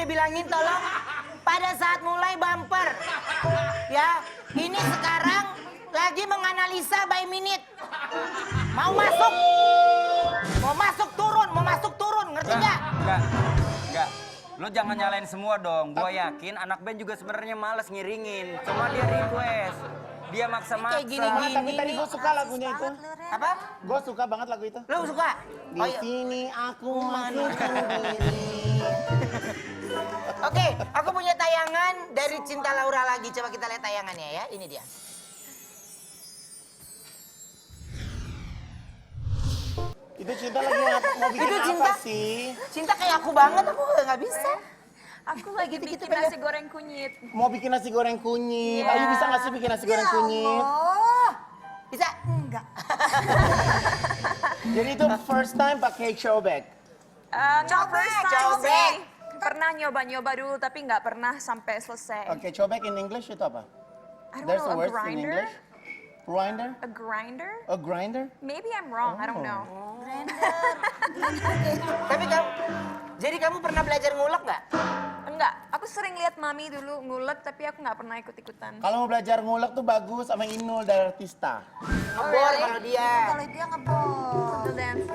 bilangin tolong pada saat mulai bumper. Ya, ini sekarang lagi menganalisa by minute. Mau masuk turun, ngerti nggak? Enggak. Lo jangan nyalain semua dong. Gua yakin anak band juga sebenarnya males ngiringin. Cuma dia request. Dia maksa-maksa. Kayak gini-gini. Tapi tadi gue suka lagunya itu. Apa? Gue suka banget lagu itu. Lo suka? Di sini aku masih sendiri. Oke, aku punya tayangan dari Cinta Laura lagi. Coba kita lihat tayangannya ya. Ini dia. Itu Cinta lagi mau bikin Itu apa Cinta. sih? Cinta kayak aku banget, aku nggak bisa. Aku lagi Gitu-gitu bikin pada- nasi goreng kunyit. Mau bikin nasi goreng kunyit. Iya. Ayu bisa nggak sih bikin nasi goreng kunyit? Bisa? Enggak. Jadi itu first time pakai cobek. Nggak first time cobek. sih. Pernah nyoba-nyoba dulu tapi nggak pernah sampai selesai. Oke, cobek in English itu apa? I don't There's know, a a word in grinder? English. Grinder? A grinder? A grinder? Maybe I'm wrong, I don't know. Tapi jadi kamu pernah belajar ngulek nggak? Enggak, aku sering lihat mami dulu ngulek tapi aku nggak pernah ikut-ikutan. Kalau mau belajar ngulek tuh bagus sama Inul dari Artista. Ngebor kalau dia. Kalau dia ngebor. Sambil dance.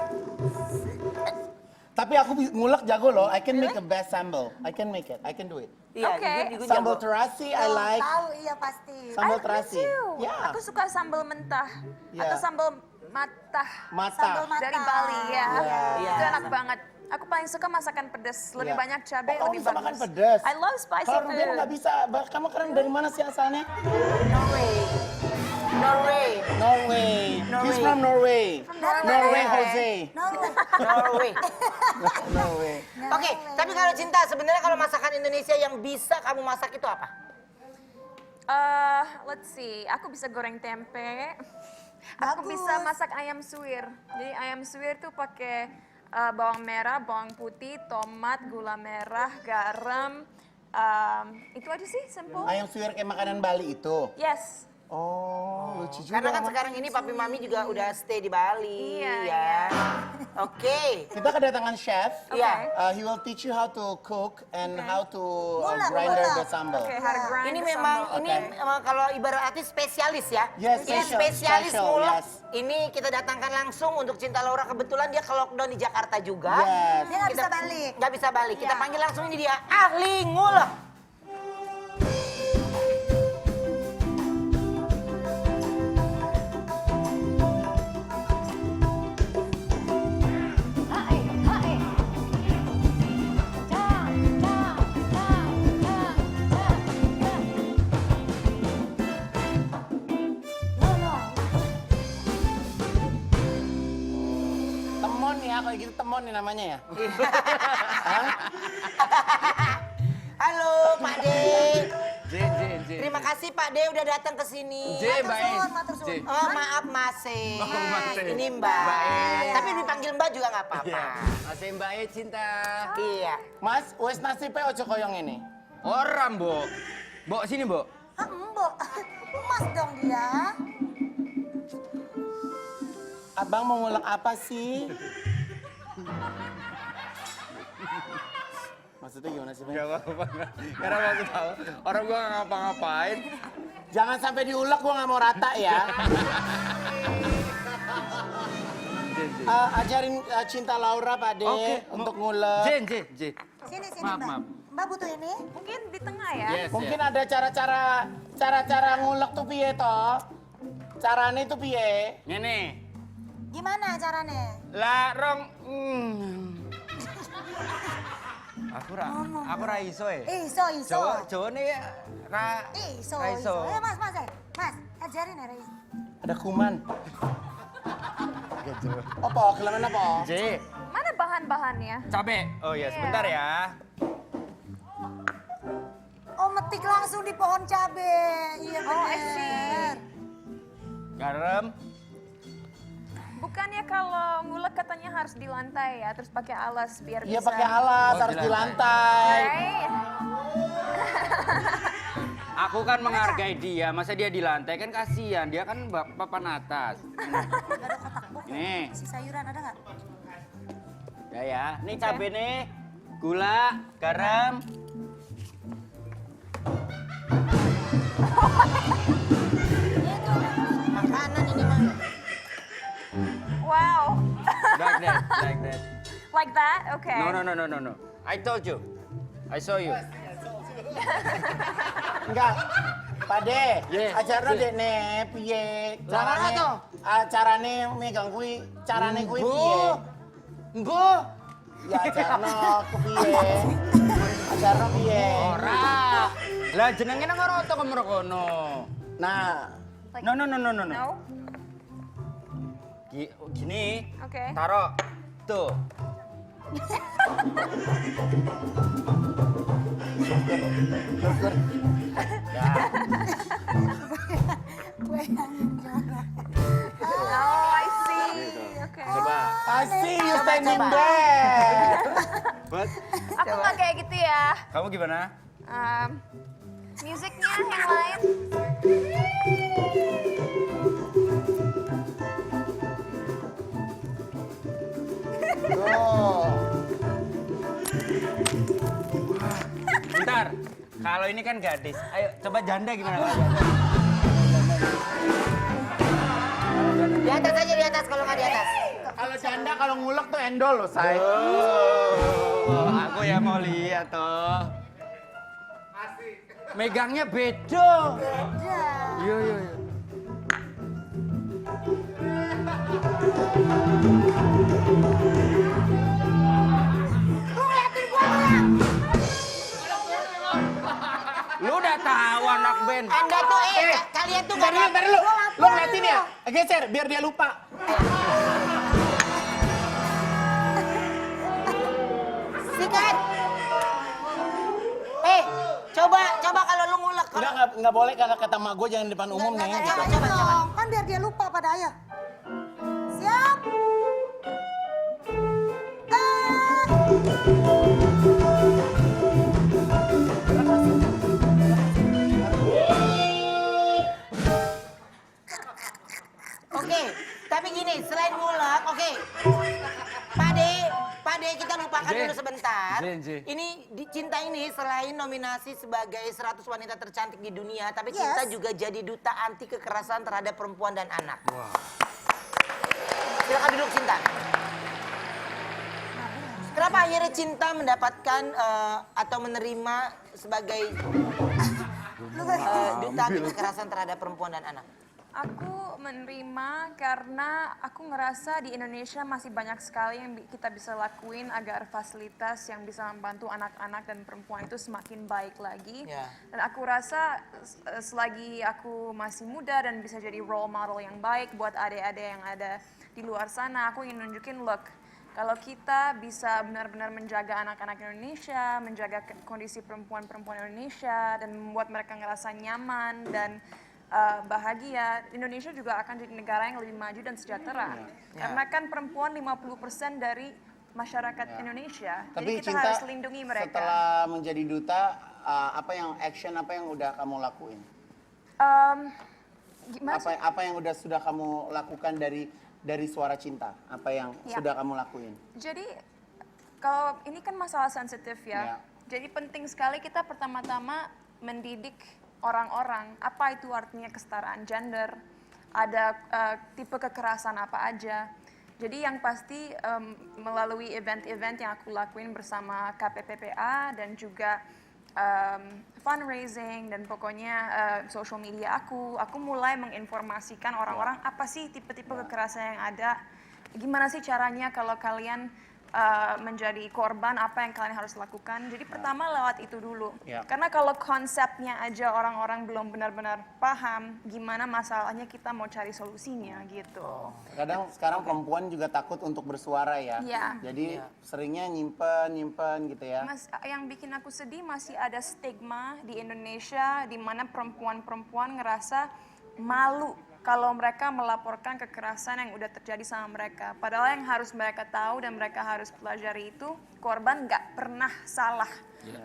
Tapi aku ngulek jago loh. I can make the best sambal. I can make it. I can do it. Iya, Oke. gue Sambal jago. terasi I like. Tahu iya pasti. Sambal Me terasi. too. Ya. Aku suka sambal mentah Yeah. atau sambal matah Sambal Mata. mata. dari Bali ya. Iya. Itu enak banget. Aku paling suka masakan pedas, lebih Iya. banyak cabai, Oh, kamu lebih bisa bagus. makan pedas? I love spicy Kalau Ruben food. nggak bisa. Kamu keren dari mana sih asalnya? Norway. Norway. Norway. He's from Norway. Norway, Jose. No. Norway. Norway. Oke, tapi kalau Cinta sebenarnya kalau masakan Indonesia yang bisa kamu masak itu apa? Let's see, aku bisa goreng tempe. Aku Bagus. bisa masak ayam suwir. Jadi ayam suwir tuh pakai bawang merah, bawang putih, tomat, gula merah, garam. Itu aja sih, simple. Ayam suwir kayak makanan Bali itu. Yes. Oh, lucu juga. Karena kan sekarang ini papi mami juga udah stay di Bali. Iya, ya. iya. Oke. Kita kedatangan chef. Iya. He will teach you how to cook and Okay. how to Ngulek, grinder ngulek. the sambal. Oke, how to grind Ini the memang sambal. ini kalau ibarat artis spesialis ya. Yes, ini special, spesialis special, ngulek. yes. Ini kita datangkan langsung untuk Cinta Laura, kebetulan dia ke lockdown di Jakarta juga. Yes. Dia nggak bisa balik. Nggak bisa balik. Kita Iya. panggil langsung ini dia ahli ngulek. Temon ya, kalau gitu temon nih namanya ya. Halo Pak De. J. Terima kasih Pak De udah datang ke sini. Matur suwun. Oh maaf Mase. Mase. Ini Mbak. Mbak. Tapi dipanggil Mbak juga nggak apa-apa. Masih Mbak E Cinta. Iya. Mas, wes nasibnya ojo koyong ini. Orang, Bo. Bo, sini, Bo. Ah, Mbok. Emas dong dia. Abang mau ngulek apa sih? Maksudnya gimana sih, Bang? Gak apa-apa. Karena waktu tahu orang gua nggak ngapa-ngapain. Jangan sampai diulek, gua nggak mau rata ya. Ajarin Cinta Laura, Pak De, untuk ngulek. Jen. Sini Maaf, Mbak. maaf. Mbak butuh ini? Mungkin di tengah ya. Yes, Mungkin ada cara-cara ngulek tuh piye toh? Caranya tuh piye? Ngene. Gimana caranya? Lah, rong. Aku ra iso e. Iso. Jawa nih ra Iso. ra iso. Mas. Mas, ajarin ya, Rais. Ada kuman. Gitu. Apa? Kelamin apa? J. Mana bahan-bahannya? Cabe. Oh iya, sebentar ya. Oh, metik langsung di pohon cabe. Iya Oh, I bener. see. Garam. Bukannya kalau ngulek katanya harus di lantai ya, terus pakai alas biar Iya bisa. pakai alas, Oh, harus di di lantai. Right? Aku kan menghargai dia, masa dia di lantai kan kasihan, dia kan papan atas. Gak ada kotak buku. Nih. Isi sayuran ada nggak? Ya, nih cabe nih, gula, garam, Makanan ini mah. Wow. Like that, like that. Like that? Okay. No. I told you. I saw you. Enggak. Pade, Yeah. acara dek ne piye? Carane megang kui, carane kui piye? Mbok. Ya acarno kepiye? Acarno piye? Ora. Lah jenenge nang ora oto kemrokono. Nah, Like, No. No? Gini. Okay. Taruh. Tuh. Ya. Oh, I see. Okay. Coba. I see you standing coba. there. Buat. Aku nggak kayak gitu ya. Kamu gimana? Musiknya yang lain. Oh. Bentar. Kalau ini kan gadis. Ayo coba janda gimana kalau janda? Di atas aja, di atas kalau nggak di atas. Kalau janda kalau ngulek tuh endol loh, say. Oh, aku ya mau lihat toh. Megangnya beda. Iya. Lu udah tahu anak band. Anda tuh kalian tuh Ntar nggak dulu, ntar dulu. Lu ngeliatin ya? Geser, biar dia lupa. sikat. Coba kalau lu ngulek. Nggak boleh karena kata mak gue jangan di depan umum nih. Coba. Dong, kan biar dia lupa pada ayah. Siap. Oke, tapi gini, selain ngulek, oke. Pade kita lupakan Jen. dulu sebentar. Jen. Ini Cinta ini selain nominasi sebagai 100 wanita tercantik di dunia, tapi Yes. Cinta juga jadi duta anti kekerasan terhadap perempuan dan anak. Silakan duduk Cinta. Kenapa akhirnya Cinta mendapatkan atau menerima sebagai duta anti kekerasan terhadap perempuan dan anak? Aku menerima karena aku ngerasa di Indonesia masih banyak sekali yang kita bisa lakuin agar fasilitas yang bisa membantu anak-anak dan perempuan itu semakin baik lagi. Ya. Dan aku rasa selagi aku masih muda dan bisa jadi role model yang baik buat adik-adik yang ada di luar sana, aku ingin nunjukin, look, kalau kita bisa benar-benar menjaga anak-anak Indonesia, menjaga kondisi perempuan-perempuan Indonesia, dan membuat mereka ngerasa nyaman dan bahagia, Indonesia juga akan jadi negara yang lebih maju dan sejahtera. Karena kan perempuan 50% dari masyarakat Indonesia. Tapi Jadi kita Cinta, harus lindungi mereka. setelah menjadi duta, apa yang udah kamu lakuin? Gimana sih? Apa yang sudah kamu lakukan dari Suara Cinta? Apa yang Ya. sudah kamu lakuin? Jadi kalau ini kan masalah sensitif Ya. ya. Jadi penting sekali kita pertama-tama mendidik orang-orang apa itu artinya kesetaraan gender, ada tipe kekerasan apa aja. Jadi yang pasti melalui event-event yang aku lakuin bersama KPPPA dan juga fundraising dan pokoknya social media aku mulai menginformasikan orang-orang apa sih tipe-tipe kekerasan yang ada, gimana sih caranya kalau kalian menjadi korban, apa yang kalian harus lakukan. Jadi pertama lewat itu dulu. Ya. Karena kalau konsepnya aja orang-orang belum benar-benar paham, gimana masalahnya kita mau cari solusinya gitu. Kadang sekarang perempuan juga takut untuk bersuara ya. Iya. Jadi seringnya nyimpen gitu ya. Yang bikin aku sedih masih ada stigma di Indonesia di mana perempuan-perempuan ngerasa malu kalau mereka melaporkan kekerasan yang udah terjadi sama mereka. Padahal yang harus mereka tahu dan mereka harus pelajari itu, korban nggak pernah salah.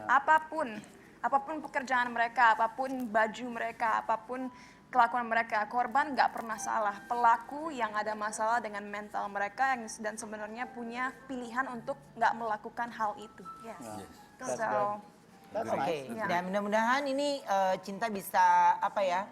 Apapun pekerjaan mereka, apapun baju mereka, apapun kelakuan mereka, korban nggak pernah salah. Pelaku yang ada masalah dengan mental mereka dan sebenarnya punya pilihan untuk nggak melakukan hal itu. Yes. That's So, That's Oke, nice. Iya. dan mudah-mudahan ini Cinta bisa apa ya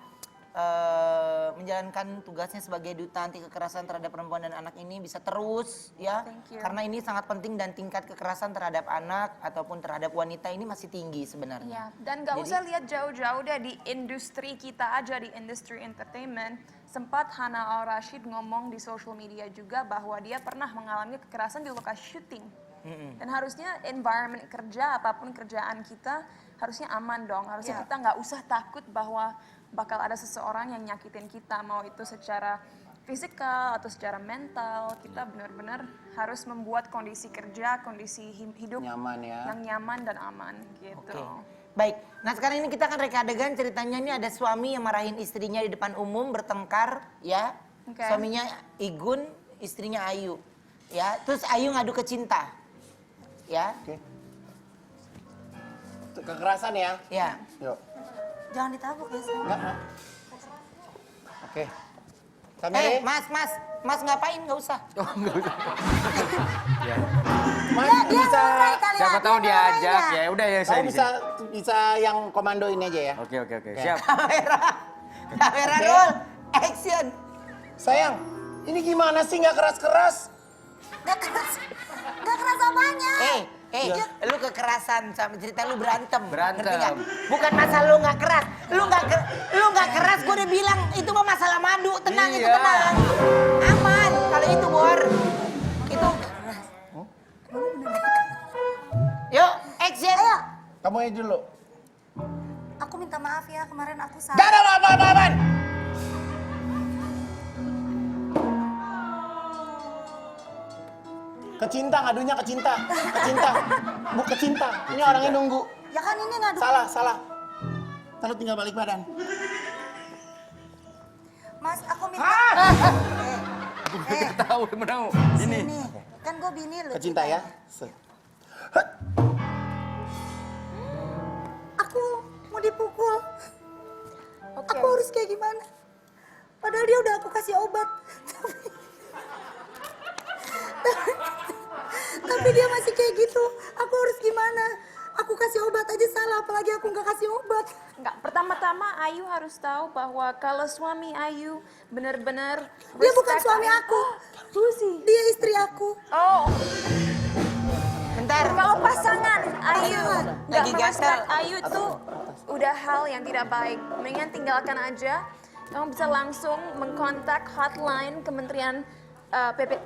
menjalankan tugasnya sebagai duta anti kekerasan terhadap perempuan dan anak ini bisa terus ya, Thank you. karena ini sangat penting dan tingkat kekerasan terhadap anak ataupun terhadap wanita ini masih tinggi sebenarnya. Ya, dan nggak Jadi- usah lihat jauh-jauh deh di industri kita aja, di industri entertainment. Sempat Hana Al-Rashid ngomong di social media juga bahwa dia pernah mengalami kekerasan di lokasi syuting. Dan harusnya environment kerja, apapun kerjaan kita, harusnya aman dong. Harusnya Ya. kita nggak usah takut bahwa bakal ada seseorang yang nyakitin kita, mau itu secara fisikal atau secara mental. Kita benar-benar harus membuat kondisi kerja, kondisi hidup Nyaman ya. yang nyaman dan aman gitu. Oke. Baik, nah sekarang ini kita akan reka adegan, ceritanya ini ada suami yang marahin istrinya di depan umum bertengkar ya. Oke. Suaminya Igun, istrinya Ayu. Ya, terus Ayu ngadu ke Cinta. Ya. Oke. Kekerasan ya. Ya. Yuk. Jangan ditabuk ya, sayang. Enggak. Oke. Kamera. Mas ngapain? Nggak usah. Mas Dia bisa ngurai kali Siapa ya, tahu dia ngurai diajak ya. ya. Udah ya kamu saya di bisa sini. bisa yang komando ini aja ya. Oke. Siap. Kamera roll, action. Sayang, ini gimana sih nggak keras-keras? Gak keras apanya. Lu kekerasan sama cerita lu berantem. Berantem. Ngerti nggak? Bukan masalah lu nggak keras. Lu nggak keras, gue udah bilang itu mah masalah madu. Tenang itu Iya. tenang. Aman. Kalau itu Bor, itu. Yuk, action. Ayo, Kamu aja dulu. aku minta maaf ya, kemarin aku salah. Gak ada apa-apaan. Kecinta, ngadunya kecinta. Kecinta. Ini orangnya nunggu. Ya kan ini ngadu. Salah. Lalu tinggal balik badan. Mas, aku minta. Tahu menau. Ini. Sini. Kan gue bini lu. Kecinta ya. Aku mau dipukul. Oke. Aku harus kayak gimana? Padahal dia udah aku kasih obat. Tapi dia masih kayak gitu. Aku harus gimana? Aku kasih obat aja salah, apalagi aku nggak kasih obat. Enggak, pertama-tama Ayu harus tahu bahwa kalau suami Ayu benar-benar Dia bukan respect suami Ayu. aku. Lucy. Dia istri aku. Oh, Bentar. kalau pasangan Ayu nggak Lagi merespek gatel. Ayu tuh udah hal yang tidak baik. Mendingan tinggalkan aja. Kamu bisa langsung mengkontak hotline Kementerian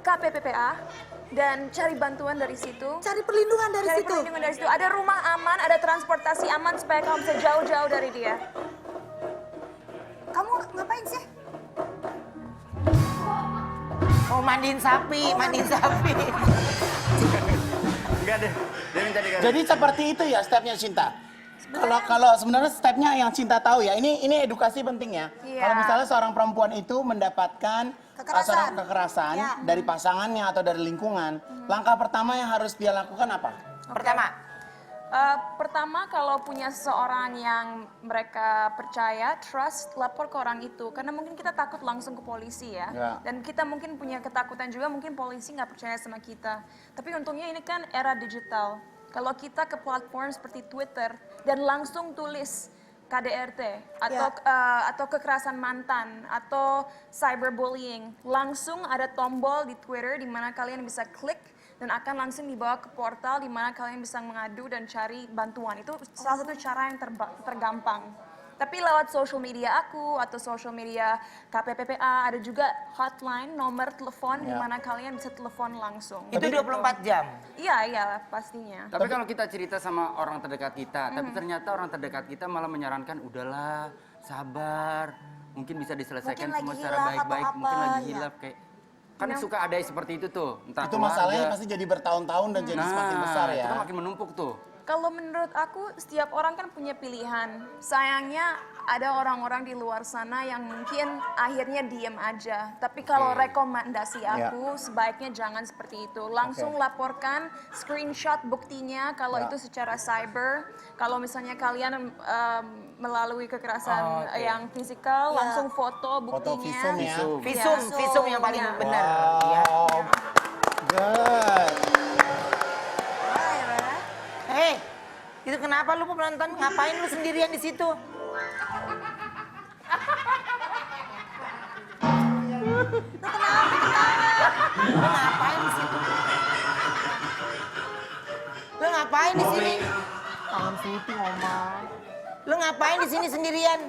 KPPPA dan cari bantuan dari situ. Cari perlindungan dari Cari situ. perlindungan dari situ. Ada rumah aman, ada transportasi aman supaya kamu bisa jauh-jauh dari dia. Kamu ngapain sih? Mau mandiin sapi. Enggak deh. Dia minta dikasih. Jadi seperti itu ya stepnya Cinta. Kalau sebenarnya stepnya yang Cinta tahu ya, ini edukasi penting ya. Iya. Kalau misalnya seorang perempuan itu mendapatkan Kekerasan. seorang kekerasan Ya. dari pasangannya atau dari lingkungan, langkah pertama yang harus dia lakukan apa? Pertama, Kalau punya seseorang yang mereka percaya, trust, lapor ke orang itu. Karena mungkin kita takut langsung ke polisi ya. Ya. Dan kita mungkin punya ketakutan juga, mungkin polisi nggak percaya sama kita. Tapi untungnya ini kan era digital. Kalau kita ke platform seperti Twitter dan langsung tulis KDRT atau kekerasan mantan atau cyberbullying, langsung ada tombol di Twitter di mana kalian bisa klik dan akan langsung dibawa ke portal di mana kalian bisa mengadu dan cari bantuan. Itu salah satu cara yang tergampang. Tapi lewat social media aku atau social media KPPPA ada juga hotline, nomor telepon di mana kalian bisa telepon langsung. itu 24 jam. Iya, pastinya. Tapi kalau kita cerita sama orang terdekat kita, tapi ternyata orang terdekat kita malah menyarankan udahlah, sabar, mungkin bisa diselesaikan Mungkin semua lagi secara hilaf baik-baik, atau mungkin apa, lagi ya. hilaf kayak kan suka ada yang seperti itu tuh, entah Itu masalahnya keluarga. pasti jadi bertahun-tahun dan jadi semakin besar ya. Itu kan makin menumpuk tuh. Kalau menurut aku, setiap orang kan punya pilihan. Sayangnya ada orang-orang di luar sana yang mungkin akhirnya diem aja. Tapi kalau rekomendasi aku, sebaiknya jangan seperti itu. Langsung laporkan screenshot buktinya kalau itu secara cyber. Kalau misalnya kalian melalui kekerasan yang fisikal, langsung foto Foto buktinya. visum ya. Visum yang paling benar. Ya. Good. Hei, Itu kenapa lu penonton? Ngapain lu sendirian di situ? Lu ngapain di situ? Lu ngapain di sini? Tangan syuting, Oma. Lu ngapain di sini sendirian?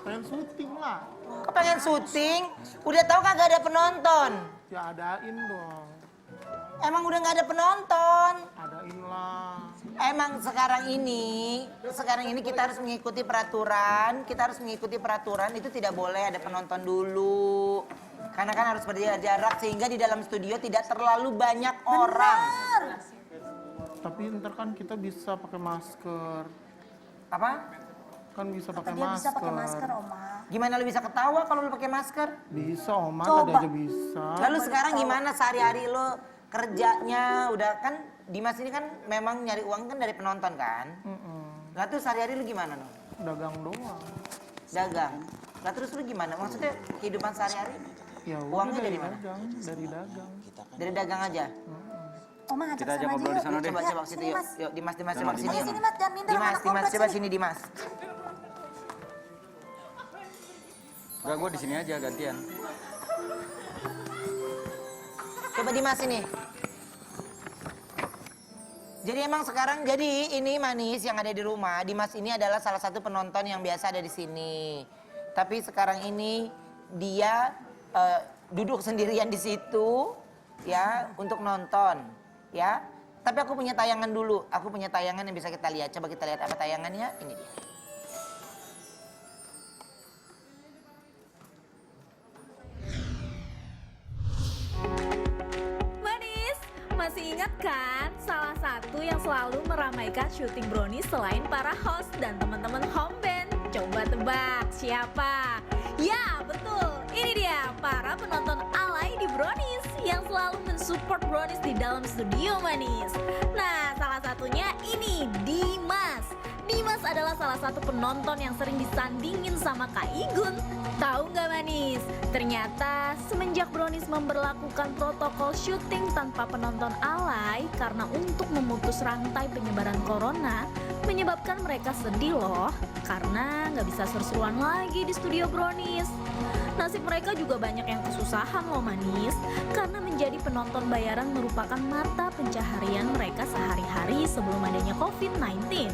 Pengen syuting lah. Kok pengen syuting? Udah tahu kagak ada penonton. Ya adain dong. Emang udah nggak ada penonton. Adain lah. Emang sekarang ini kita harus mengikuti peraturan. Kita harus mengikuti peraturan, itu tidak boleh ada penonton dulu. Karena kan harus berjaga jarak sehingga di dalam studio tidak terlalu banyak orang. Tapi ntar kan kita bisa pakai masker. Apa? Kan bisa pakai Dia bisa pakai masker. masker, Oma. Gimana lu bisa ketawa kalau lu pakai masker? Bisa, Oma. Coba. Tadi aja bisa. Lalu sekarang gimana sehari-hari lu kerjanya? Udah kan Dimas ini kan memang nyari uang kan dari penonton kan? Lah tuh sehari-hari lu gimana no? Dagang doang. Dagang. Lah terus lu gimana? Maksudnya kehidupan sehari-hari? Ya udah Uangnya dari mana? dagang, dari dagang. Dari dagang aja? Oma ngajak Kita aja sana ngobrol di sana deh. Coba Ya, coba situ sini, yuk. Mas. Yuk Dimas coba Jangan sini. Ayo sini, Mas, jangan minder sama Dimas anak kompleks coba ini. sini Dimas. Enggak, gue di sini aja gantian. Coba Dimas ini. Jadi emang sekarang ini Manis yang ada di rumah, Dimas ini adalah salah satu penonton yang biasa ada di sini. Tapi sekarang ini dia duduk sendirian di situ ya untuk nonton ya. Tapi aku punya tayangan dulu. Aku punya tayangan yang bisa kita lihat. Coba kita lihat apa tayangannya. Ini dia. Manis, masih ingat kan salah satu yang selalu meramaikan syuting Brownies selain para host dan teman-teman home band? Coba tebak siapa? Ya betul, ini dia para penonton alay di Brownies yang selalu mensupport Brownies di dalam studio Manis. Nah, salah satunya ini Dimas. Dimas adalah salah satu penonton yang sering disandingin sama Kak Igun. Tahu nggak Manis? Ternyata semenjak Brownies memberlakukan protokol syuting tanpa penonton alay karena untuk memutus rantai penyebaran corona, menyebabkan mereka sedih loh karena nggak bisa seru-seruan lagi di studio Brownies. Nasib mereka juga banyak yang kesusahan loh Manis, karena menjadi penonton bayaran merupakan mata pencaharian mereka sehari-hari sebelum adanya COVID-19.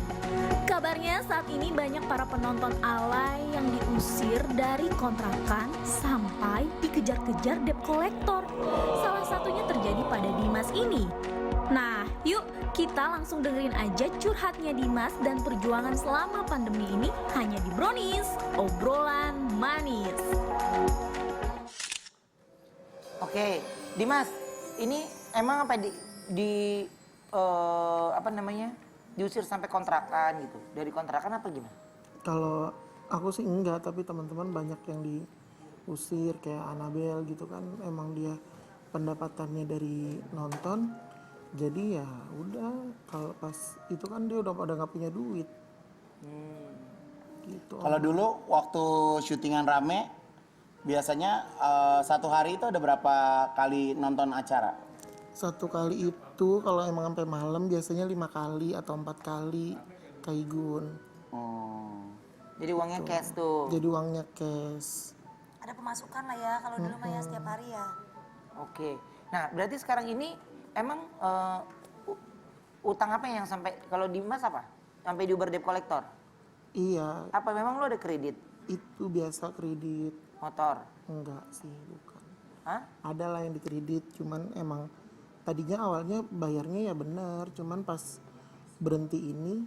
Kabarnya saat ini banyak para penonton alay yang diusir dari kontrakan sampai dikejar-kejar debt collector. Salah satunya terjadi pada Dimas ini. Nah, yuk kita langsung dengerin aja curhatnya Dimas dan perjuangan selama pandemi ini hanya di Brownies, obrolan manis. Oke, Dimas, ini emang apa apa namanya? Diusir sampai kontrakan gitu. Dari kontrakan apa gimana? Kalau aku sih enggak, tapi teman-teman banyak yang diusir kayak Anabel gitu kan. Emang dia pendapatannya dari nonton. Jadi ya udah, kalau pas itu kan dia udah pada nggak punya duit. Gitu. Kalau dulu waktu syutingan rame, biasanya satu hari itu ada berapa kali nonton acara? Satu kali itu kalau emang sampai malam biasanya 5 kali atau 4 kali Kaigun. Jadi uangnya cash tuh. Jadi uangnya cash. Ada pemasukan lah ya kalau dulu mah ya setiap hari ya. Oke. Nah, berarti sekarang ini emang utang apa yang sampai kalau Dimas apa? Sampai di Uber debt collector? Iya, Apa memang lo ada kredit itu biasa kredit. motor? Enggak sih, bukan. Hah? Ada lah yang dikredit, cuman emang tadinya awalnya bayarnya ya benar, cuman pas berhenti ini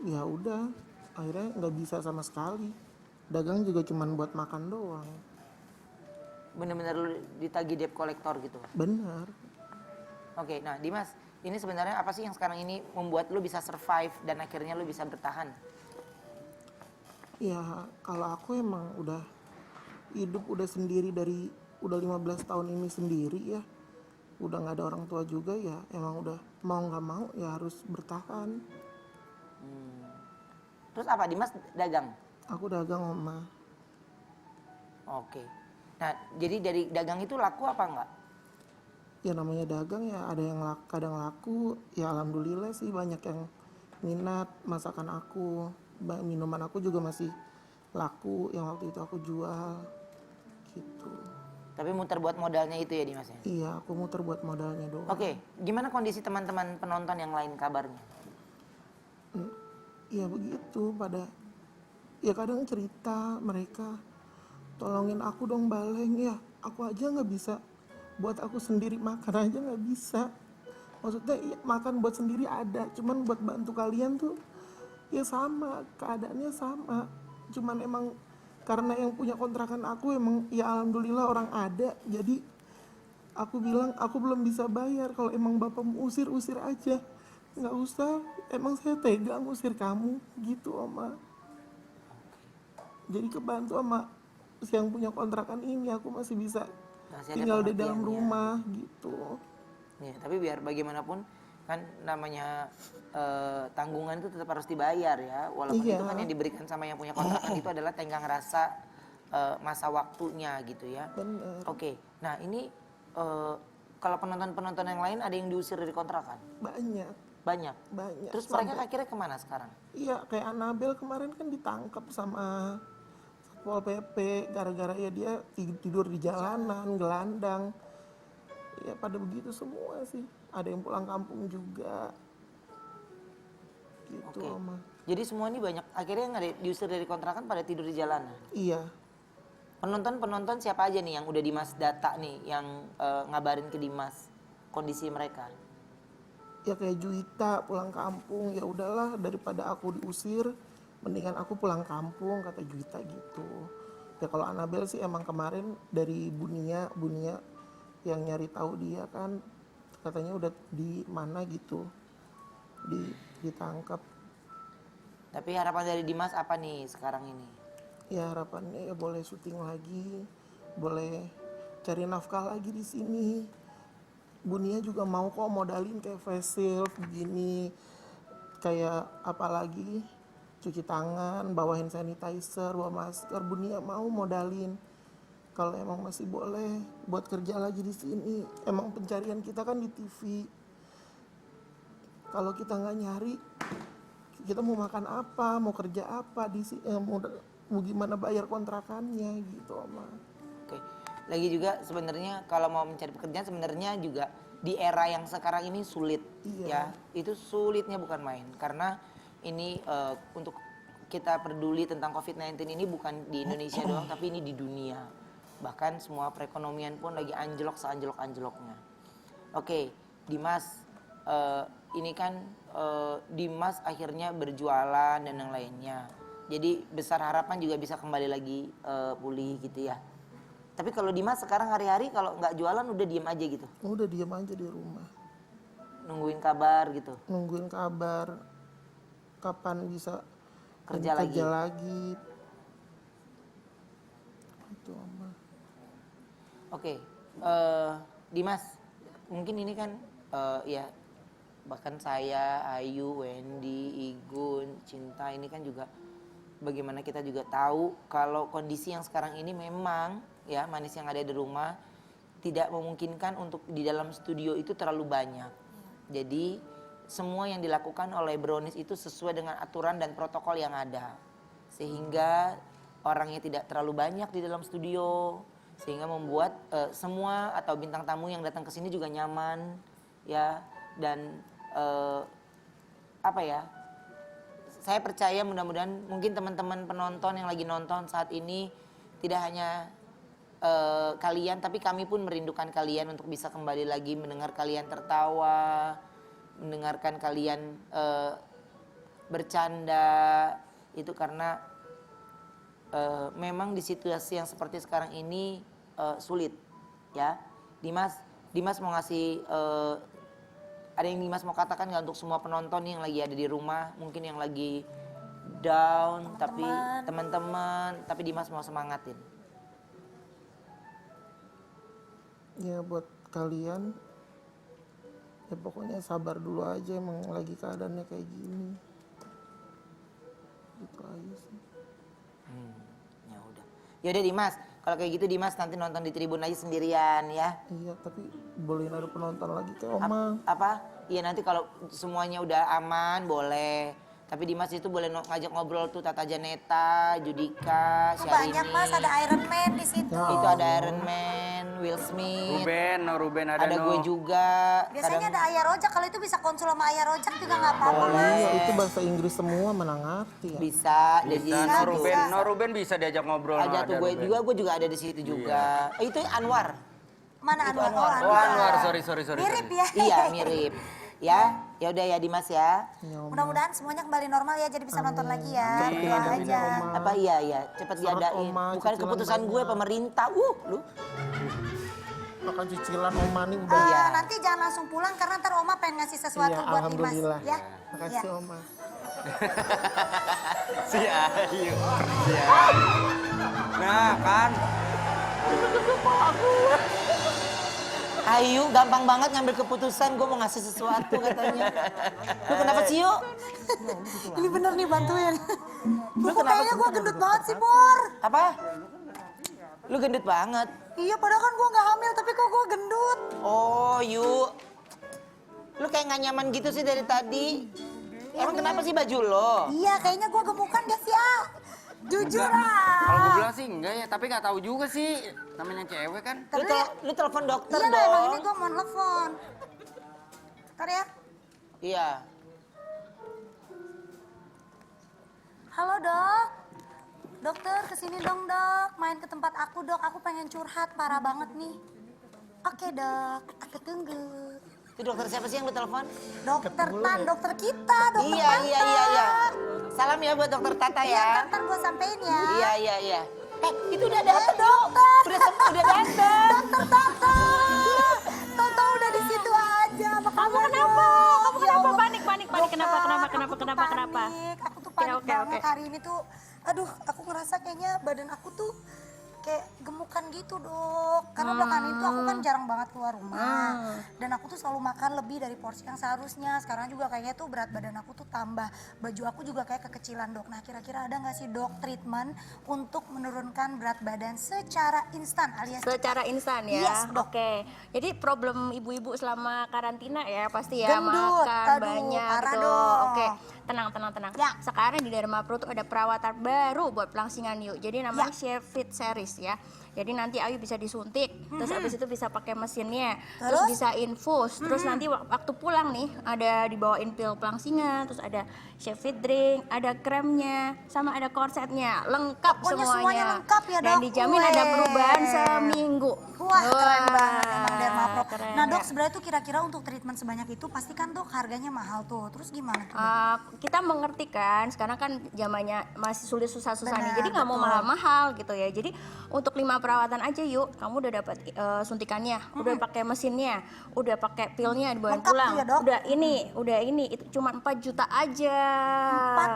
ya udah akhirnya nggak bisa sama sekali. Dagang juga cuman buat makan doang. Bener-bener lo ditagih debt collector gitu? Bener. Oke, nah Dimas, ini sebenarnya apa sih yang sekarang ini membuat lo bisa survive dan akhirnya lo bisa bertahan? Ya kalau aku emang udah hidup udah sendiri dari udah 15 tahun ini sendiri ya. Udah nggak ada orang tua juga ya, emang udah mau nggak mau ya harus bertahan. Terus apa Dimas dagang? Aku dagang Oma. Oke. Nah, jadi dari dagang itu laku apa enggak? Ya namanya dagang ya ada yang kadang laku, ya alhamdulillah sih banyak yang minat masakan aku, minuman aku juga masih laku yang waktu itu aku jual gitu. Tapi muter buat modalnya itu ya Dimas ya? Iya, aku muter buat modalnya doang. Oke, gimana kondisi teman-teman penonton yang lain kabarnya? Ya begitu, ya kadang cerita mereka, tolongin aku dong Baleng, ya aku aja nggak bisa buat aku sendiri makan aja nggak bisa. Maksudnya ya, makan buat sendiri ada, cuman buat bantu kalian tuh ya sama, keadaannya sama. Cuman emang karena yang punya kontrakan aku emang ya alhamdulillah orang ada, jadi aku bilang aku belum bisa bayar, kalau emang bapak mau usir aja, nggak usah, emang saya tega ngusir kamu gitu Oma. Jadi kebantu sama yang punya kontrakan ini, aku masih bisa Masih ada tinggal di dalam pengertiannya. rumah gitu. Ya, tapi biar bagaimanapun kan namanya tanggungan itu tetap harus dibayar ya. Walaupun Iya. itu kan yang diberikan sama yang punya kontrakan itu adalah tenggang rasa masa waktunya gitu ya. Bener. Oke, nah ini kalau penonton-penonton yang lain ada yang diusir dari kontrakan? Banyak. Banyak. Terus mereka akhirnya kemana sekarang? Iya, kayak Anabel kemarin kan ditangkap sama Satpol PP gara-gara ya dia tidur di jalanan, gelandang. Ya pada begitu semua sih. Ada yang pulang kampung juga. Gitu, Oke. Oma. Jadi semua ini banyak akhirnya yang ada diusir dari kontrakan pada tidur di jalanan. Iya. Penonton siapa aja nih yang udah Dimas data nih yang ngabarin ke Dimas kondisi mereka? Ya kayak Juwita pulang kampung, ya udahlah daripada aku diusir, mendingan aku pulang kampung, kata Juwita gitu. Ya kalau Anabel sih emang kemarin dari Bunia yang nyari tahu dia kan, katanya udah di mana gitu, ditangkap. Tapi harapan dari Dimas apa nih sekarang ini? Ya harapannya ya boleh syuting lagi, boleh cari nafkah lagi di sini. Bunia juga mau kok modalin kayak face shield begini, kayak apalagi cuci tangan, bawa hand sanitizer, bawa masker. Bunia mau modalin. Kalau emang masih boleh buat kerja lagi di sini. Emang pencarian kita kan di TV. Kalau kita nggak nyari, kita mau makan apa, mau kerja apa di sini, mau gimana bayar kontrakannya gitu, Oma. Oke. Lagi juga sebenarnya kalau mau mencari pekerjaan sebenarnya juga di era yang sekarang ini sulit ya. Itu sulitnya bukan main karena ini untuk kita peduli tentang COVID-19 ini bukan di Indonesia doang tapi ini di dunia. Bahkan semua perekonomian pun lagi anjlok seanjlok-anjloknya. Oke, Dimas ini kan Dimas akhirnya berjualan dan yang lainnya. Jadi besar harapan juga bisa kembali lagi pulih gitu ya. Tapi kalau Dimas sekarang hari-hari kalau nggak jualan udah diem aja gitu? Udah diem aja di rumah. Nungguin kabar gitu? Nungguin kabar kapan bisa Kerja lagi. Itu Oma. Oke, Dimas, mungkin ini kan ya bahkan saya, Ayu, Wendy, Igun, Cinta ini kan juga bagaimana kita juga tahu kalau kondisi yang sekarang ini memang ya manis yang ada di rumah tidak memungkinkan untuk di dalam studio itu terlalu banyak. Jadi semua yang dilakukan oleh Brownies itu sesuai dengan aturan dan protokol yang ada. Sehingga orangnya tidak terlalu banyak di dalam studio sehingga membuat semua atau bintang tamu yang datang ke sini juga nyaman ya dan apa ya? Saya percaya mudah-mudahan mungkin teman-teman penonton yang lagi nonton saat ini tidak hanya kalian tapi kami pun merindukan kalian untuk bisa kembali lagi mendengar kalian tertawa, mendengarkan kalian bercanda itu karena memang di situasi yang seperti sekarang ini sulit ya. Dimas mau ngasih ada yang Dimas mau katakan nggak untuk semua penonton yang lagi ada di rumah, mungkin yang lagi down, tapi teman-teman, tapi Dimas mau semangatin. Ya buat kalian, ya pokoknya sabar dulu aja, emang lagi keadaannya kayak gini. Gitu aja sih. Ya udah. Ya udah Dimas, Kalau kayak gitu Dimas nanti nonton di tribun aja sendirian ya. Iya, tapi bolehin ada penonton lagi kayak Oma. Apa? Iya nanti kalau semuanya udah aman boleh. Tapi Dimas itu boleh ngajak ngobrol tuh Tata Janeta, Judika, Tuh Syahrini. banyak Mas, ada Iron Man di situ. Itu ada Iron Man, Will Smith. Ruben ada Ada gue juga. Biasanya ada Ayah Rojak, kalau itu bisa konsul sama Ayah Rojak juga nggak apa-apa Mas. Iya, itu bahasa Inggris semua, mana ngerti ya. Bisa, jadi Ruben bisa diajak ngobrol. ada tuh gue juga ada di situ juga. Itu Anwar. Mana Itu Anwar? Anwar. Oh Anwar, sorry. Mirip ya. Iya mirip. Ya udah ya Dimas ya. Mudah-mudahan semuanya kembali normal ya, jadi bisa nonton lagi ya. Berdoa aja. Apa iya cepet Syarat diadain. Oma, Bukan cicilan keputusan gue banyak. pemerintah. Lu. Makan cicilan Oma nih udah. Iya. Nanti jangan langsung pulang karena ntar Oma pengen ngasih sesuatu Iya, buat Dimas. alhamdulillah. Ya. Makasih Oma. Si Ayu. Nah kan. Ayu gampang banget ngambil keputusan, gue mau ngasih sesuatu katanya. Lu kenapa sih yuk? Ini bener nih bantuin. Lu Kok kenapa kayaknya sih? gue gendut banget sih Pur. Apa? Lu gendut banget. Iya padahal kan gue gak hamil tapi kok gue gendut. Oh yuk. Lu kayak gak nyaman gitu sih dari tadi. Emang kenapa sih baju lo? Iya kayaknya gue gemukan gak sih ah? Jujur Kalau gue ah. bilang sih enggak ya, tapi nggak tahu juga sih. Namanya cewek kan. Lu telepon dokter Iya lah dong. emang ini gue mau telepon. Ntar ya. Iya. Halo dok. Dokter kesini dong dok. Main ke tempat aku dok. Aku pengen curhat parah banget nih. Oke dok. Aku tunggu. Itu dokter siapa sih yang lu telepon? Dokter Tan, dokter kita, dokter Iya. Tata. Salam ya buat dokter Tata Iya, ya. ntar gue sampein ya. Iya. Itu udah datang. Dokter. Udah datang. Dokter Tata. Tata udah di situ aja. Apa kabar, kenapa? Dok? Kamu Ya kenapa? Allah. Panik? Dokter, Kenapa? aku tuh panik. Aku tuh panik Oke. banget hari ini tuh. Aduh, aku ngerasa kayaknya badan aku tuh kayak gemukan gitu dok. Karena belakangan itu aku kan jarang banget keluar rumah. Dan aku tuh selalu makan lebih dari porsi yang seharusnya. Sekarang juga kayaknya tuh berat badan aku tuh tambah. Baju aku juga kayak kekecilan dok. Nah kira-kira ada nggak sih dok treatment untuk menurunkan berat badan secara instan alias Secara instan ya. Yes, Dok. Oke. Jadi problem ibu-ibu selama karantina ya pasti ya Gendut. makan Aduh, banyak parah, gitu. Dok. Oke. Tenang. Ya. Sekarang di Dharma Pro tuh ada perawatan baru buat pelangsingan yuk. Jadi namanya Shave Fit Series ya. Jadi nanti Ayu bisa disuntik, terus habis itu bisa pakai mesinnya, terus bisa infus, terus nanti waktu pulang nih ada dibawain pil pelangsingan, terus ada Shave Fit drink, ada kremnya, sama ada korsetnya, lengkap Pokoknya semuanya. semuanya lengkap ya, Dan Dok. dijamin ada perubahan seminggu. Wah keren banget emang Derma Pro. keren Nah dok ya. sebenarnya tuh kira-kira untuk treatment sebanyak itu pasti kan dok harganya mahal tuh. Terus gimana tuh? Dok? Kita mengerti kan, sekarang kan zamannya masih sulit susah-susah nih, Benar, jadi nggak mau betul. mahal-mahal gitu ya. Jadi untuk 5 perawatan aja yuk, kamu udah dapat suntikannya, udah pakai mesinnya, udah pakai pilnya dibawa Lengkap pulang, tuh ya, Dok? udah ini, itu cuma 4 juta aja.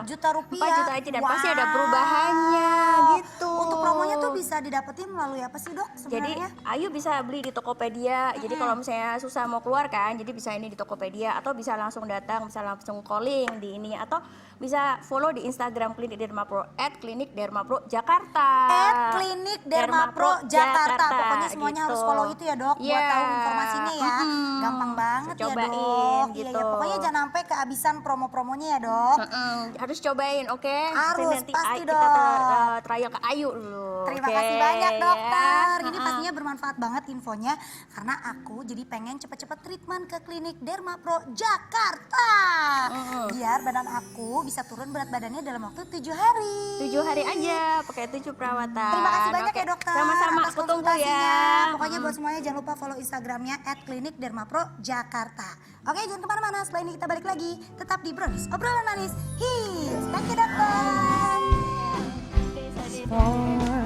4 juta rupiah. 4 juta aja dan pasti ada perubahannya gitu. Untuk promonya tuh bisa didapetin melalui apa sih dok Jadi sebenarnya? Ayu bisa beli di Tokopedia. Jadi kalau misalnya susah mau keluar kan, jadi bisa ini di Tokopedia atau bisa langsung datang, bisa langsung calling di ini atau bisa follow di Instagram Klinik Dharma Pro @klinik-dharma-pro Jakarta. Klinik Derma Pro Jakarta. Pokoknya semuanya harus follow itu ya dok. Buat Iya. tahu informasinya ya. Gampang banget Cobain, ya dok. gitu. Iya, pokoknya jangan sampai kehabisan promo-promonya ya dok. Harus cobain, oke? Harus, Nanti pasti kita dong. trial ke Ayu dulu. Terima oke? kasih banyak dokter. Ya. Ini pastinya bermanfaat banget infonya karena aku jadi pengen cepet-cepet treatment ke klinik Derma Pro Jakarta. Biar badan aku bisa turun berat badannya dalam waktu 7 hari. 7 hari aja, pakai 7 perawatan. Terima kasih banyak Oke. ya dokter Sama-sama, atas aku tunggu konsultasinya. ya. Pokoknya buat semuanya jangan lupa follow Instagramnya @klinik-derma-pro Jakarta. Oke jangan kemana-mana, setelah ini kita balik lagi. Tetap di Brownies, obrolan manis hits. Thank you dokter. Oke,